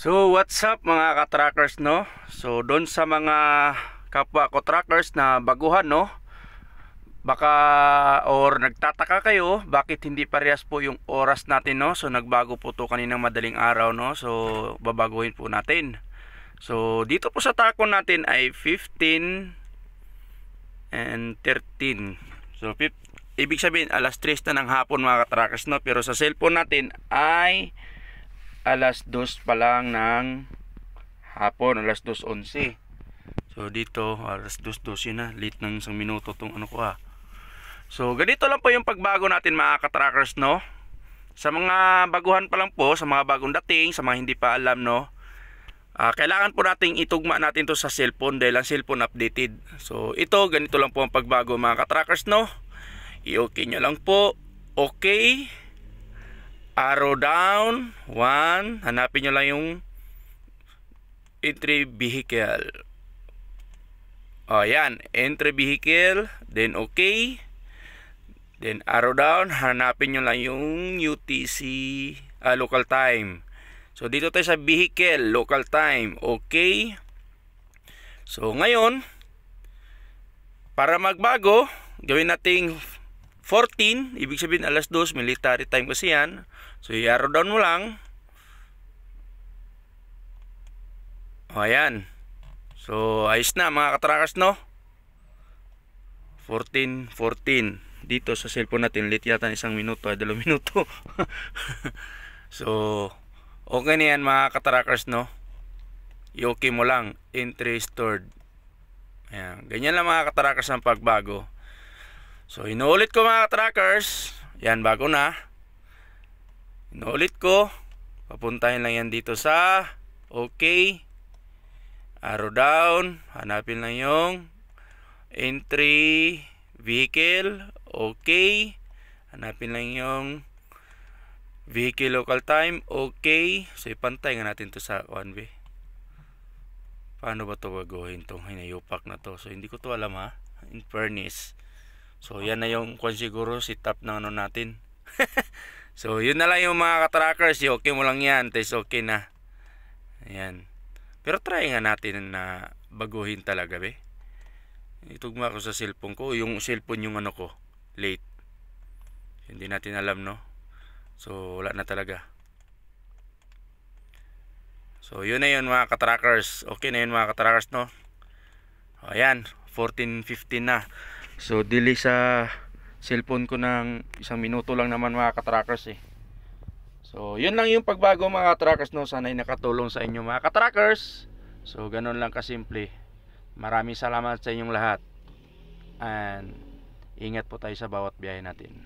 So what's up mga ka-trackers, no? So doon sa mga kapwa ko trackers na baguhan, no? Baka or nagtataka kayo bakit hindi parehas po yung oras natin, no? So nagbago po to kaninang madaling araw, no? So babaguhin po natin. So dito po sa takon natin ay 15 and 13. So ibig sabihin alas 3 na ng hapon mga ka-trackers, no? Pero sa cellphone natin ay alas 2 pa lang ng hapon, alas 2:11. So dito alas 2:12 na, late ng isang minuto tong ano ko. So ganito lang po yung pagbago natin mga ka-trackers, no? Sa mga baguhan pa lang po, sa mga bagong dating, sa mga hindi pa alam, no? Kailangan po nating itugma natin to sa cellphone dahil ang cellphone updated. So ito, ganito lang po ang pagbago mga ka-trackers, no? I-okay nyo lang po. Okay. Arrow down 1, hanapin nyo lang yung entry vehicle. Yan, entry vehicle, then okay, then arrow down, hanapin nyo lang yung UTC, local time. So dito tayo sa vehicle, local time, okay. So ngayon, para magbago, gawin nating 14, ibig sabihin alas 2, military time kasi yan. So i-arrow down mo lang. Ayan. So ayos na mga ka-trackers, no? 14. Dito sa cellphone natin, late yata isang minuto, 2 minuto. So okay na yan mga ka-trackers, no? I-okay mo lang, entry stored. Ayan. Ganyan lang mga ka-trackers ang pagbago. So inuulit ko mga trackers, yan bago na. Inuulit ko, papuntahin lang yan dito sa okay, arrow down, hanapin lang yung entry vehicle, okay, hanapin lang yung vehicle local time, okay. So ipantay nga natin to sa 1B. Paano ba to baguhin tong hinayupak na to? So hindi ko to alam, ha, in fairness. So yan na yung siguro setup ng ano natin. So yun na lang yung mga ka-trackers, okay mo lang yan, tapos okay na. Ayan. Pero try nga natin na baguhin talaga, be. Itugma ko sa cellphone ko, yung cellphone yung ano ko, late. Hindi natin alam, no? So wala na talaga. So yun na yun mga ka-trackers. Okay na yun mga ka-trackers, no? Ayan, 14:15 na. So delay sa cellphone ko ng isang minuto lang naman mga ka-trackers, eh. So yun lang yung pagbago mga ka-trackers, no? Sana'y nakatulong sa inyo mga ka-trackers. So ganun lang kasimple. Maraming salamat sa inyong lahat. And ingat po tayo sa bawat biyahe natin.